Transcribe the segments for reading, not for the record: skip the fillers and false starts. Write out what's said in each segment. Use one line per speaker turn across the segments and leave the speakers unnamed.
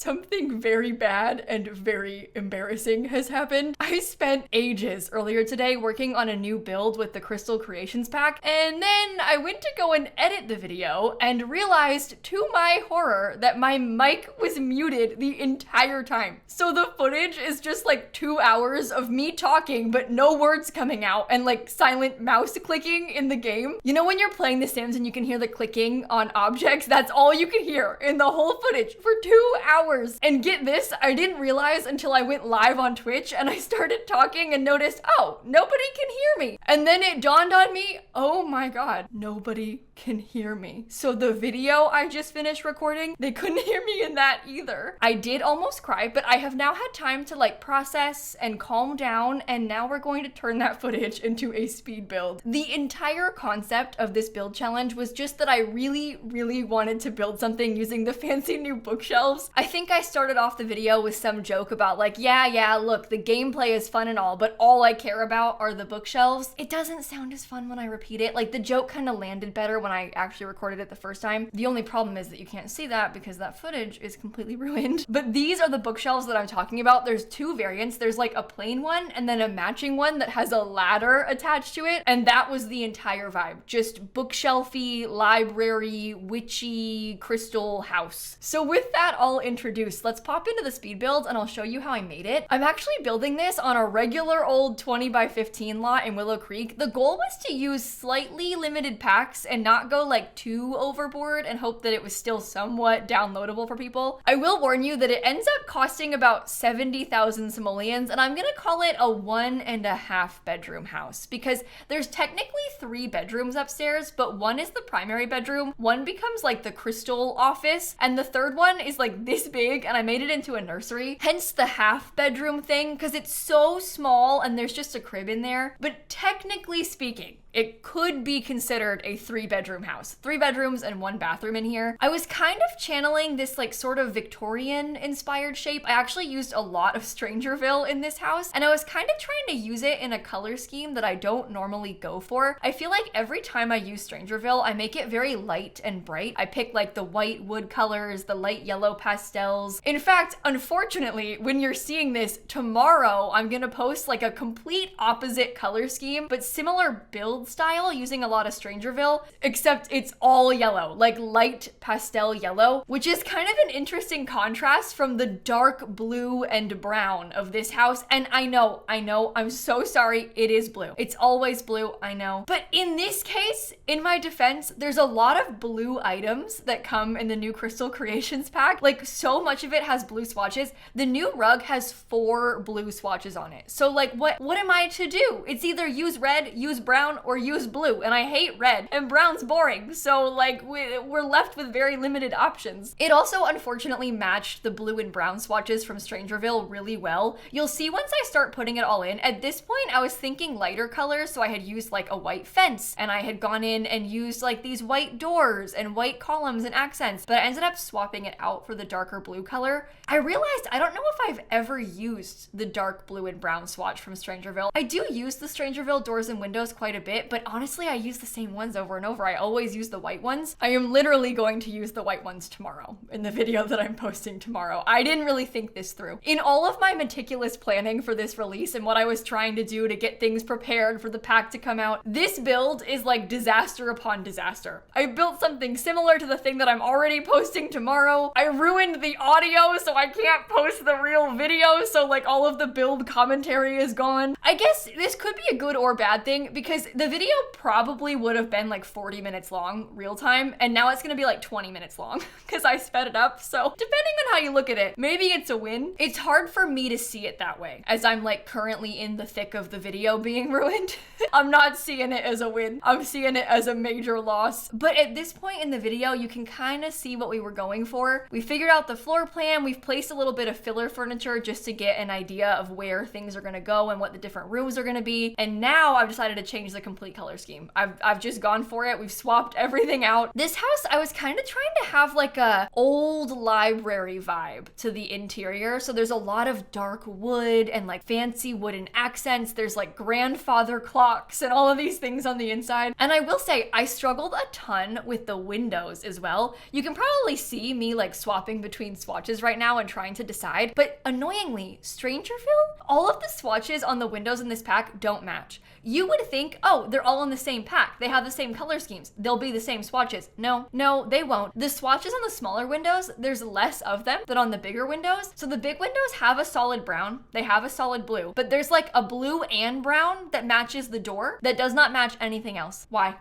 Something very bad and very embarrassing has happened. I spent ages earlier today working on a new build with the Crystal Creations pack, and then I went to go and edit the video and realized, to my horror, that my mic was muted the entire time. So the footage is just like 2 hours of me talking but no words coming out and like silent mouse clicking in the game. You know when you're playing The Sims and you can hear the clicking on objects? That's all you can hear in the whole footage for 2 hours. And get this, I didn't realize until I went live on Twitch and I started talking and noticed, oh, nobody can hear me. And then it dawned on me, oh my God, nobody can hear me. So the video I just finished recording, they couldn't hear me in that either. I did almost cry, but I have now had time to like process and calm down, and now we're going to turn that footage into a speed build. The entire concept of this build challenge was just that I really wanted to build something using the fancy new bookshelves. I think I started off the video with some joke about like, yeah, look, the gameplay is fun and all, but all I care about are the bookshelves. It doesn't sound as fun when I repeat it. Like the joke kind of landed better when I actually recorded it the first time. The only problem is that you can't see that because that footage is completely ruined. But these are the bookshelves that I'm talking about. There's two variants. There's like a plain one and then a matching one that has a ladder attached to it. And that was the entire vibe. Just bookshelfy, library, witchy, crystal house. So with that all introduced, let's pop into the speed build and I'll show you how I made it. I'm actually building this on a regular old 20 by 15 lot in Willow Creek. The goal was to use slightly limited packs and not go like too overboard and hope that it was still somewhat downloadable for people. I will warn you that it ends up costing about 70,000 simoleons, and I'm gonna call it a 1.5 bedroom house because there's technically 3 bedrooms upstairs, but one is the primary bedroom, one becomes like the crystal office, and the third one is like this big, and I made it into a nursery. Hence the half bedroom thing, because it's so small and there's just a crib in there. But technically speaking, it could be considered a 3-bedroom house. 3 bedrooms and 1 bathroom in here. I was kind of channeling this like sort of Victorian inspired shape. I actually used a lot of Strangerville in this house, and I was kind of trying to use it in a color scheme that I don't normally go for. I feel like every time I use Strangerville, I make it very light and bright. I pick like the white wood colors, the light yellow pastels. In fact, unfortunately, when you're seeing this tomorrow, I'm gonna post like a complete opposite color scheme, but similar build style using a lot of Strangerville, except it's all yellow, like light pastel yellow, which is kind of an interesting contrast from the dark blue and brown of this house. And I know, I'm so sorry, it is blue. It's always blue, I know. But in this case, in my defense, there's a lot of blue items that come in the new Crystal Creations pack. Like so much of it has blue swatches. The new rug has 4 blue swatches on it. So like what am I to do? It's either use red, use brown, or use blue, and I hate red, and brown's boring, so like we're left with very limited options. It also unfortunately matched the blue and brown swatches from Strangerville really well. You'll see once I start putting it all in. At this point I was thinking lighter colors, so I had used like a white fence, and I had gone in and used like these white doors and white columns and accents, but I ended up swapping it out for the darker blue color. I realized I don't know if I've ever used the dark blue and brown swatch from Strangerville. I do use the Strangerville doors and windows quite a bit, but honestly, I use the same ones over and over. I always use the white ones. I am literally going to use the white ones tomorrow in the video that I'm posting tomorrow. I didn't really think this through. In all of my meticulous planning for this release and what I was trying to do to get things prepared for the pack to come out, this build is like disaster upon disaster. I built something similar to the thing that I'm already posting tomorrow. I ruined the audio, so I can't post the real video, so like all of the build commentary is gone. I guess this could be a good or bad thing because the video probably would have been like 40 minutes long real time, and now it's gonna be like 20 minutes long because I sped it up. So depending on how you look at it, maybe it's a win. It's hard for me to see it that way as I'm like currently in the thick of the video being ruined. I'm not seeing it as a win. I'm seeing it as a major loss. But at this point in the video, you can kind of see what we were going for. We figured out the floor plan. We've placed a little bit of filler furniture just to get an idea of where things are gonna go and what the different rooms are gonna be. And now I've decided to change the complete color scheme. I've just gone for it. We've swapped everything out. This house, I was kind of trying to have like a old library vibe to the interior. So there's a lot of dark wood and like fancy wooden accents. There's like grandfather clocks and all of these things on the inside. And I will say, I struggled a ton with the windows as well. You can probably see me like swapping between swatches right now and trying to decide. But annoyingly, Strangerville, all of the swatches on the windows in this pack don't match. You would think, oh, they're all in the same pack. They have the same color schemes. They'll be the same swatches. No, they won't. The swatches on the smaller windows, there's less of them than on the bigger windows. So the big windows have a solid brown. They have a solid blue. But there's like a blue and brown that matches the door that does not match anything else. Why?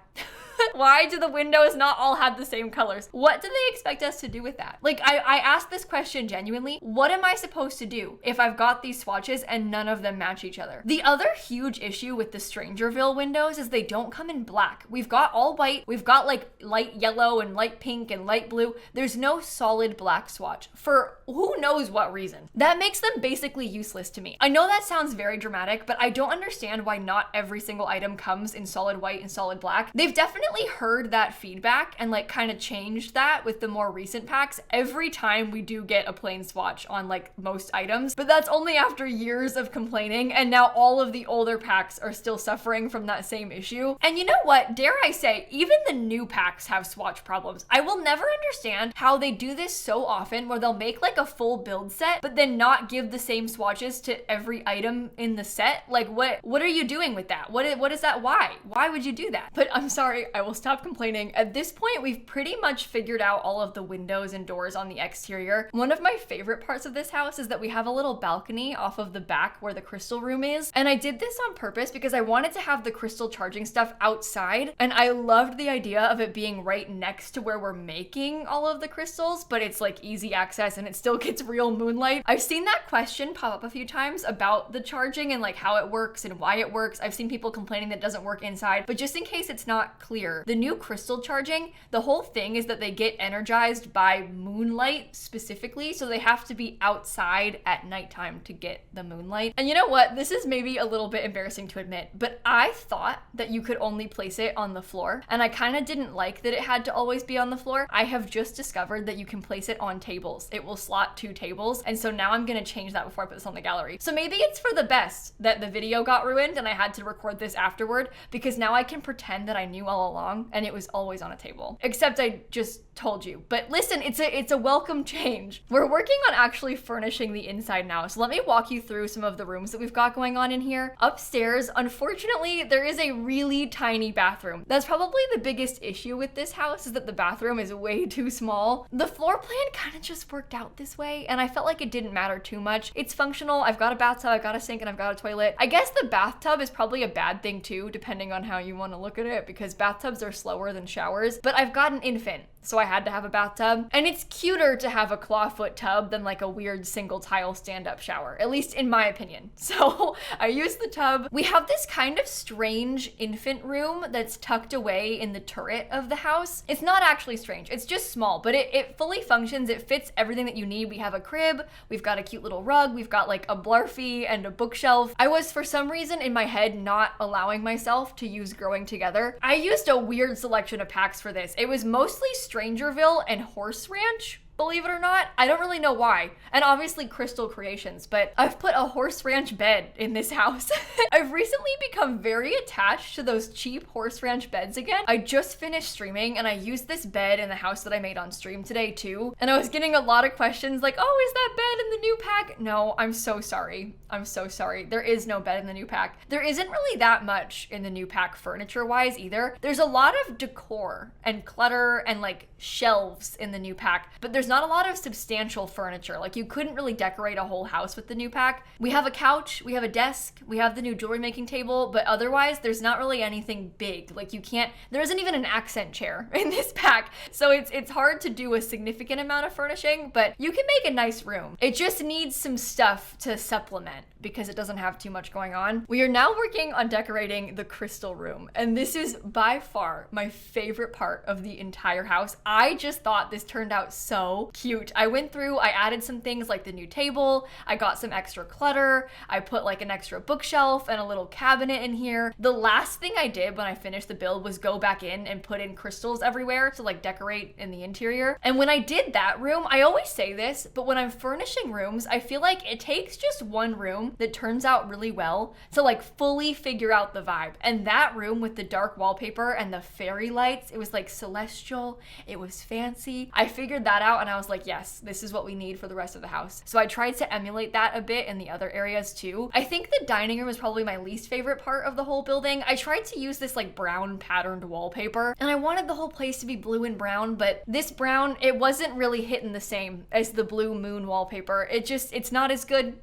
Why do the windows not all have the same colors? What do they expect us to do with that? Like, I asked this question genuinely. What am I supposed to do if I've got these swatches and none of them match each other? The other huge issue with the Strangerville windows is they don't come in black. We've got all white. We've got like light yellow and light pink and light blue. There's no solid black swatch for who knows what reason. That makes them basically useless to me. I know that sounds very dramatic, but I don't understand why not every single item comes in solid white and solid black. They've definitely heard that feedback and like kind of changed that with the more recent packs every time we do get a plain swatch on like most items, but that's only after years of complaining, and now all of the older packs are still suffering from that same issue. And you know what, dare I say, even the new packs have swatch problems. I will never understand how they do this so often where they'll make like a full build set but then not give the same swatches to every item in the set. Like what are you doing with that? What is that? Why would you do that? But I'm sorry, I will stop complaining. At this point, we've pretty much figured out all of the windows and doors on the exterior. One of my favorite parts of this house is that we have a little balcony off of the back where the crystal room is. And I did this on purpose because I wanted to have the crystal charging stuff outside. And I loved the idea of it being right next to where we're making all of the crystals, but it's like easy access and it still gets real moonlight. I've seen that question pop up a few times about the charging and like how it works and why it works. I've seen people complaining that it doesn't work inside, but just in case it's not clear, the new crystal charging, the whole thing is that they get energized by moonlight specifically, so they have to be outside at nighttime to get the moonlight. And you know what? This is maybe a little bit embarrassing to admit, but I thought that you could only place it on the floor, and I kind of didn't like that it had to always be on the floor. I have just discovered that you can place it on tables. It will slot 2 tables, and so now I'm gonna change that before I put this on the gallery. So maybe it's for the best that the video got ruined and I had to record this afterward, because now I can pretend that I knew all along and it was always on a table. Except I just told you. But listen, it's a welcome change. We're working on actually furnishing the inside now. So let me walk you through some of the rooms that we've got going on in here. Upstairs, unfortunately, there is a really tiny bathroom. That's probably the biggest issue with this house, is that the bathroom is way too small. The floor plan kind of just worked out this way, and I felt like it didn't matter too much. It's functional. I've got a bathtub, I've got a sink, and I've got a toilet. I guess the bathtub is probably a bad thing too, depending on how you want to look at it, because bathtubs are slower than showers. But I've got an infant, so I had to have a bathtub. And it's cuter to have a clawfoot tub than like a weird single tile stand-up shower, at least in my opinion. So I used the tub. We have this kind of strange infant room that's tucked away in the turret of the house. It's not actually strange, it's just small, but it fully functions. It fits everything that you need. We have a crib, we've got a cute little rug, we've got like a blarfy and a bookshelf. I was, for some reason in my head, not allowing myself to use Growing Together. I used a weird selection of packs for this. It was mostly Strangerville and Horse Ranch, believe it or not. I don't really know why. And obviously Crystal Creations, but I've put a horse ranch bed in this house. I've recently become very attached to those cheap horse ranch beds again. I just finished streaming and I used this bed in the house that I made on stream today too. And I was getting a lot of questions like, oh, is that bed in the new pack? No, I'm so sorry. I'm so sorry. There is no bed in the new pack. There isn't really that much in the new pack furniture-wise either. There's a lot of decor and clutter and like shelves in the new pack, but there's not a lot of substantial furniture. Like, you couldn't really decorate a whole house with the new pack. We have a couch, we have a desk, we have the new jewelry making table, but otherwise there's not really anything big. Like, there isn't even an accent chair in this pack. So it's hard to do a significant amount of furnishing, but you can make a nice room. It just needs some stuff to supplement because it doesn't have too much going on. We are now working on decorating the crystal room, and this is by far my favorite part of the entire house. I just thought this turned out so so cute. I went through, I added some things like the new table, I got some extra clutter, I put like an extra bookshelf and a little cabinet in here. The last thing I did when I finished the build was go back in and put in crystals everywhere to like decorate in the interior. And when I did that room, I always say this, but when I'm furnishing rooms, I feel like it takes just one room that turns out really well to like fully figure out the vibe. And that room with the dark wallpaper and the fairy lights, it was like celestial, it was fancy. I figured that out and I was like, yes, this is what we need for the rest of the house. So I tried to emulate that a bit in the other areas too. I think the dining room is probably my least favorite part of the whole building. I tried to use this like brown patterned wallpaper and I wanted the whole place to be blue and brown, but this brown, it wasn't really hitting the same as the blue moon wallpaper. It's not as good.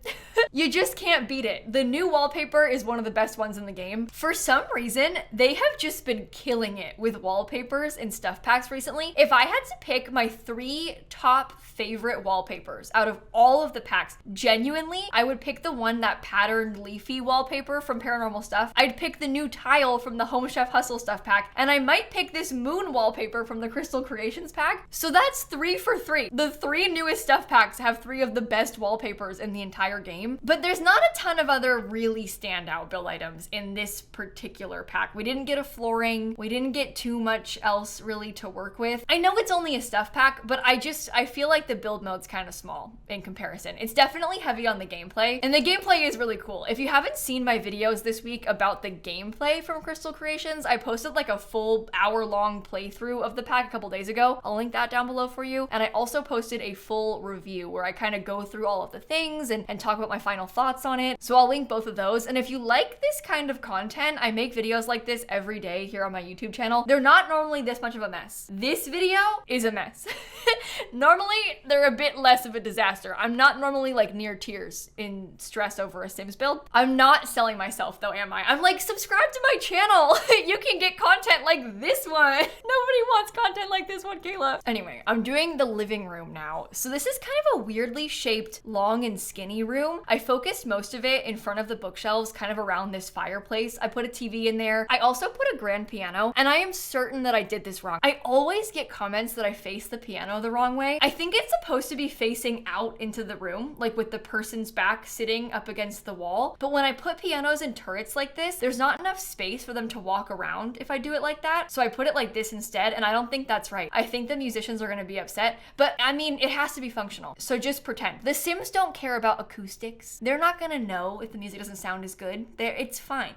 You just can't beat it. The new wallpaper is one of the best ones in the game. For some reason, they have just been killing it with wallpapers and stuff packs recently. If I had to pick my 3 top favorite wallpapers out of all of the packs, genuinely, I would pick the one, that patterned leafy wallpaper from Paranormal Stuff. I'd pick the new tile from the Home Chef Hustle stuff pack, and I might pick this moon wallpaper from the Crystal Creations pack. So that's 3 for 3. The 3 newest stuff packs have 3 of the best wallpapers in the entire game, but there's not a ton of other really standout build items in this particular pack. We didn't get a flooring, we didn't get too much else really to work with. I know it's only a stuff pack, but I feel like the build mode's kind of small in comparison. It's definitely heavy on the gameplay, and the gameplay is really cool. If you haven't seen my videos this week about the gameplay from Crystal Creations, I posted like a full hour-long playthrough of the pack a couple days ago. I'll link that down below for you. And I also posted a full review where I kind of go through all of the things and talk about my final thoughts on it. So I'll link both of those. And if you like this kind of content, I make videos like this every day here on my YouTube channel. They're not normally this much of a mess. This video is a mess. Normally, they're a bit less of a disaster. I'm not normally like near tears in stress over a Sims build. I'm not selling myself though, am I? I'm like, subscribe to my channel. You can get content like this one. Nobody wants content like this one, Kayla. Anyway, I'm doing the living room now. So this is kind of a weirdly shaped, long and skinny room. I focused most of it in front of the bookshelves, kind of around this fireplace. I put a TV in there. I also put a grand piano, and I am certain that I did this wrong. I always get comments that I face the piano the wrong way. I think it's supposed to be facing out into the room, like with the person's back sitting up against the wall. But when I put pianos in turrets like this, there's not enough space for them to walk around if I do it like that. So I put it like this instead, and I don't think that's right. I think the musicians are gonna be upset, but I mean, it has to be functional. So just pretend. The Sims don't care about acoustics. They're not gonna know if the music doesn't sound as good. It's fine.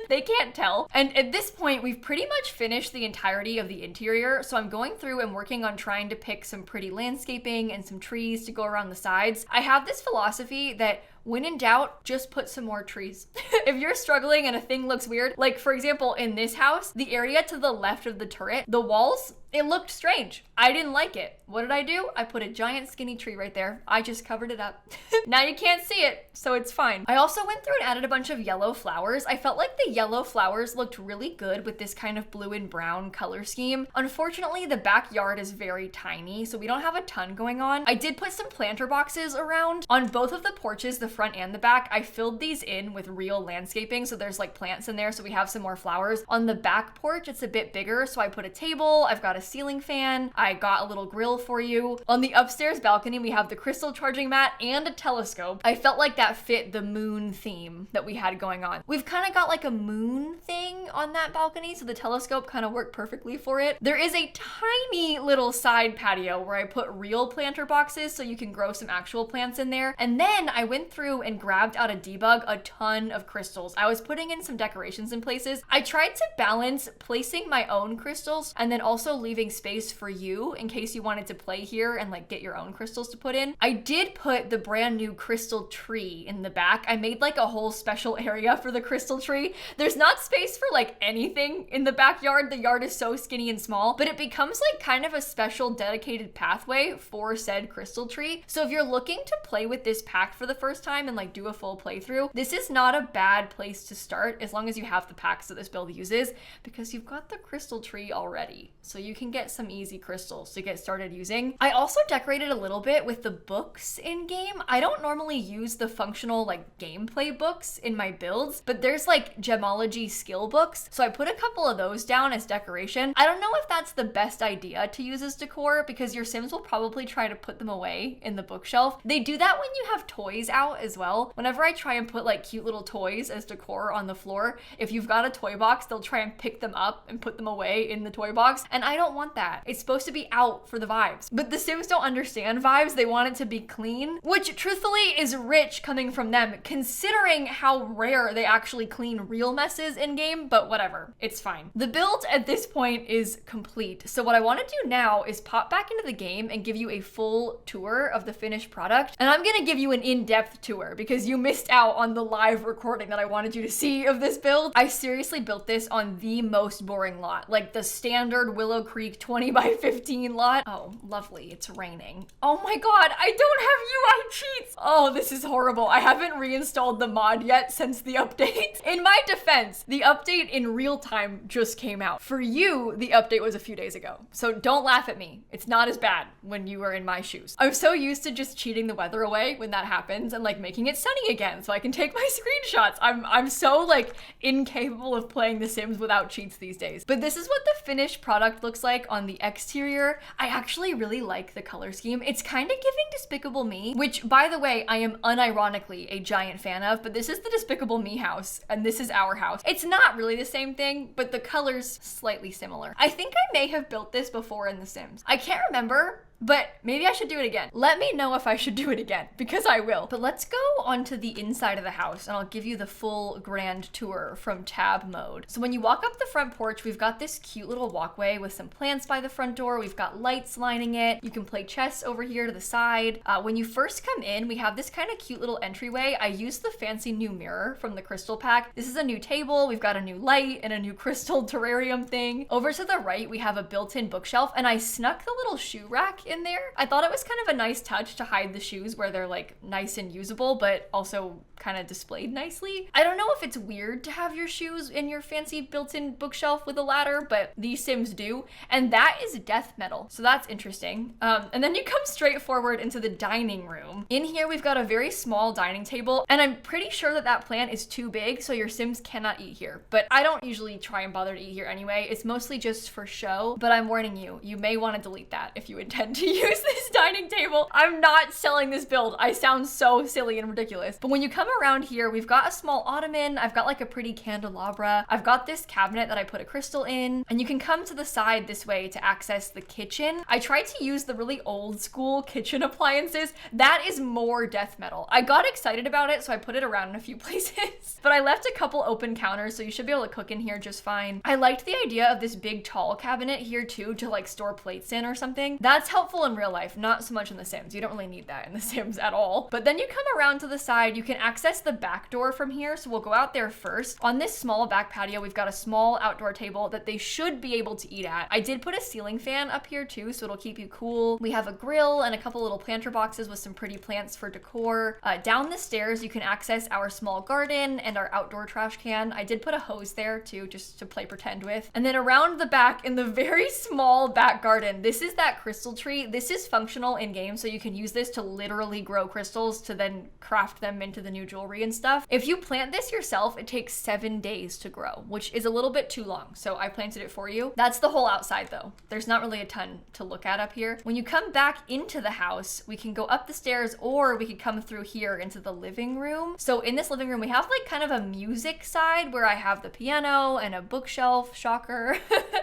They can't tell. And at this point, we've pretty much finished the entirety of the interior. So I'm going through and working on trying to pick some pretty landscaping and some trees to go around the sides. I have this philosophy that when in doubt, just put some more trees. If you're struggling and a thing looks weird, like for example, in this house, the area to the left of the turret, the walls, it looked strange. I didn't like it. What did I do? I put a giant skinny tree right there. I just covered it up. Now you can't see it, so it's fine. I also went through and added a bunch of yellow flowers. I felt like the yellow flowers looked really good with this kind of blue and brown color scheme. Unfortunately, the backyard is very tiny, so we don't have a ton going on. I did put some planter boxes around. On both of the porches, the front and the back, I filled these in with real landscaping, so there's like plants in there, so we have some more flowers. On the back porch, it's a bit bigger, so I put a table, I've got a ceiling fan, I got a little grill for you. On the upstairs balcony, we have the crystal charging mat and a telescope. I felt like that fit the moon theme that we had going on. We've kind of got like a moon thing on that balcony, so the telescope kind of worked perfectly for it. There is a tiny little side patio where I put real planter boxes so you can grow some actual plants in there. And then I went through and grabbed out of debug a ton of crystals. I was putting in some decorations in places. I tried to balance placing my own crystals and then also leaving space for you in case you wanted to play here and like get your own crystals to put in. I did put the brand new crystal tree in the back. I made like a whole special area for the crystal tree. There's not space for like anything in the backyard. The yard is so skinny and small, but it becomes like kind of a special dedicated pathway for said crystal tree. So if you're looking to play with this pack for the first time, time and like do a full playthrough, this is not a bad place to start as long as you have the packs that this build uses, because you've got the crystal tree already. So you can get some easy crystals to get started using. I also decorated a little bit with the books in game. I don't normally use the functional like gameplay books in my builds, but there's like gemology skill books. So I put a couple of those down as decoration. I don't know if that's the best idea to use as decor because your Sims will probably try to put them away in the bookshelf. They do that when you have toys out as well. Whenever I try and put like cute little toys as decor on the floor, if you've got a toy box, they'll try and pick them up and put them away in the toy box. And I don't want that. It's supposed to be out for the vibes. But the Sims don't understand vibes. They want it to be clean, which truthfully is rich coming from them, considering how rare they actually clean real messes in game, but whatever, it's fine. The build at this point is complete. So what I want to do now is pop back into the game and give you a full tour of the finished product. And I'm gonna give you an in-depth tour because you missed out on the live recording that I wanted you to see of this build. I seriously built this on the most boring lot, like the standard Willow Creek 20 by 15 lot. Oh, lovely, it's raining. Oh my God, I don't have UI cheats. Oh, this is horrible. I haven't reinstalled the mod yet since the update. In my defense, the update in real time just came out. For you, the update was a few days ago. So don't laugh at me. It's not as bad when you are in my shoes. I'm so used to just cheating the weather away when that happens and like making it sunny again so I can take my screenshots. I'm so like incapable of playing The Sims without cheats these days. But this is what the finished product looks like on the exterior. I actually really like the color scheme. It's kind of giving Despicable Me, which by the way, I am unironically a giant fan of, but this is the Despicable Me house and this is our house. It's not really the same thing, but the color's slightly similar. I think I may have built this before in The Sims. I can't remember, but maybe I should do it again. Let me know if I should do it again, because I will. But let's go onto the inside of the house and I'll give you the full grand tour from tab mode. So when you walk up the front porch, we've got this cute little walkway with some plants by the front door. We've got lights lining it. You can play chess over here to the side. When you first come in, we have this kind of cute little entryway. I used the fancy new mirror from the crystal pack. This is a new table. We've got a new light and a new crystal terrarium thing. Over to the right, we have a built-in bookshelf and I snuck the little shoe rack in there. I thought it was kind of a nice touch to hide the shoes where they're like nice and usable, but also kind of displayed nicely. I don't know if it's weird to have your shoes in your fancy built-in bookshelf with a ladder, but these Sims do. And that is death metal. So that's interesting. And then you come straight forward into the dining room. In here, we've got a very small dining table, and I'm pretty sure that that plant is too big, so your Sims cannot eat here. But I don't usually try and bother to eat here anyway. It's mostly just for show, but I'm warning you, you may want to delete that if you intend to use this dining table. I'm not selling this build. I sound so silly and ridiculous. But when you come around here, we've got a small ottoman. I've got like a pretty candelabra. I've got this cabinet that I put a crystal in, and you can come to the side this way to access the kitchen. I tried to use the really old school kitchen appliances. That is more death metal. I got excited about it, so I put it around in a few places, but I left a couple open counters, so you should be able to cook in here just fine. I liked the idea of this big tall cabinet here too to like store plates in or something. That's helpful in real life, not so much in The Sims. You don't really need that in The Sims at all. But then you come around to the side, you can access the back door from here, so we'll go out there first. On this small back patio, we've got a small outdoor table that they should be able to eat at. I did put a ceiling fan up here too, so it'll keep you cool. We have a grill and a couple little planter boxes with some pretty plants for decor. Down the stairs, you can access our small garden and our outdoor trash can. I did put a hose there too, just to play pretend with. And then around the back, in the very small back garden, this is that crystal tree. This is functional in game, so you can use this to literally grow crystals to then craft them into the new jewelry and stuff. If you plant this yourself, it takes 7 days to grow, which is a little bit too long, so I planted it for you. That's the whole outside though. There's not really a ton to look at up here. When you come back into the house, we can go up the stairs or we could come through here into the living room. So in this living room, we have like kind of a music side where I have the piano and a bookshelf, shocker.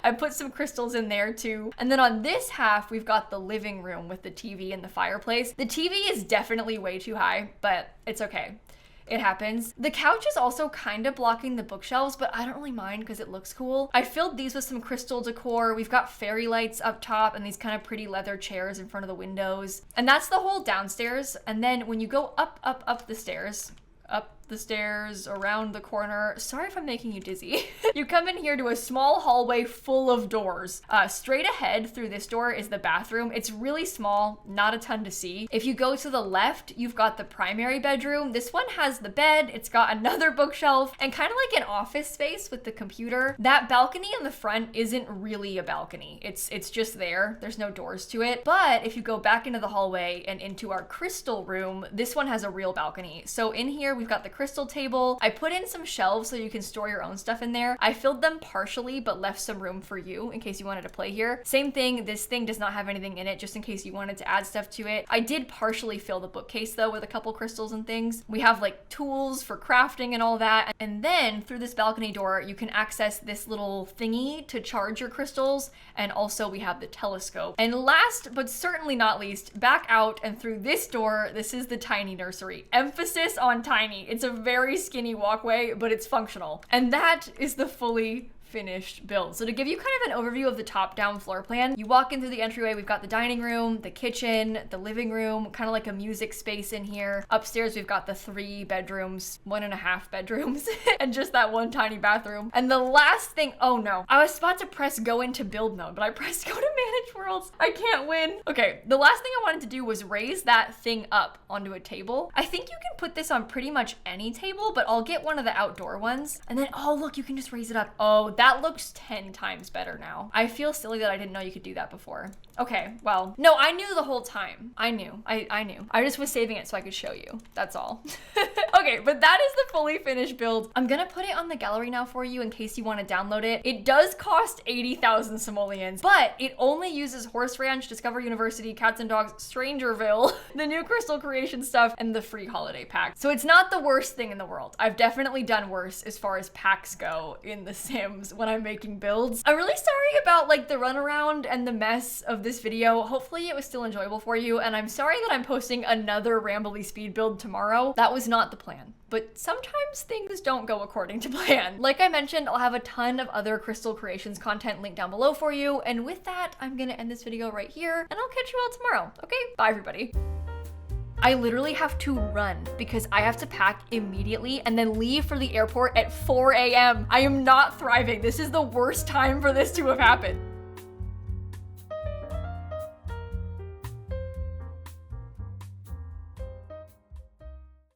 I put some crystals in there too. And then on this half, we've got the living room with the TV and the fireplace. The TV is definitely way too high, but it's okay. It happens. The couch is also kind of blocking the bookshelves, but I don't really mind because it looks cool. I filled these with some crystal decor. We've got fairy lights up top and these kind of pretty leather chairs in front of the windows. And that's the whole downstairs. And then when you go up the stairs, up the stairs, around the corner. Sorry if I'm making you dizzy. You come in here to a small hallway full of doors. Straight ahead through this door is the bathroom. It's really small, not a ton to see. If you go to the left, you've got the primary bedroom. This one has the bed, it's got another bookshelf, and kind of like an office space with the computer. That balcony in the front isn't really a balcony. It's just there. There's no doors to it. But if you go back into the hallway and into our crystal room, this one has a real balcony. So in here, we've got the crystal table. I put in some shelves so you can store your own stuff in there. I filled them partially, but left some room for you in case you wanted to play here. Same thing, this thing does not have anything in it, just in case you wanted to add stuff to it. I did partially fill the bookcase though with a couple crystals and things. We have like tools for crafting and all that. And then through this balcony door, you can access this little thingy to charge your crystals. And also we have the telescope. And last, but certainly not least, back out and through this door, this is the tiny nursery. Emphasis on tiny. It's a very skinny walkway, but it's functional. And that is the fully finished build. So to give you kind of an overview of the top-down floor plan, you walk in through the entryway, we've got the dining room, the kitchen, the living room, kind of like a music space in here. Upstairs, we've got the 3 bedrooms, 1.5 bedrooms, and just that one tiny bathroom. And the last thing, oh no, I was about to press go into build mode, but I pressed go to manage worlds. I can't win. Okay, the last thing I wanted to do was raise that thing up onto a table. I think you can put this on pretty much any table, but I'll get one of the outdoor ones. And then, oh look, you can just raise it up. Oh, that looks 10 times better now. I feel silly that I didn't know you could do that before. Okay, well, no, I knew the whole time. I knew. I knew. I just was saving it so I could show you. That's all. Okay, but that is the fully finished build. I'm gonna put it on the gallery now for you in case you want to download it. It does cost 80,000 simoleons, but it only uses Horse Ranch, Discover University, Cats and Dogs, Strangerville, the new Crystal Creation stuff, and the free holiday pack. So it's not the worst thing in the world. I've definitely done worse as far as packs go in The Sims when I'm making builds. I'm really sorry about like the runaround and the mess of this video. Hopefully it was still enjoyable for you, and I'm sorry that I'm posting another rambly speed build tomorrow. That was not the plan. But sometimes things don't go according to plan. Like I mentioned, I'll have a ton of other Crystal Creations content linked down below for you. And with that, I'm gonna end this video right here, and I'll catch you all tomorrow. Okay, bye everybody. I literally have to run because I have to pack immediately and then leave for the airport at 4 a.m. I am not thriving. This is the worst time for this to have happened.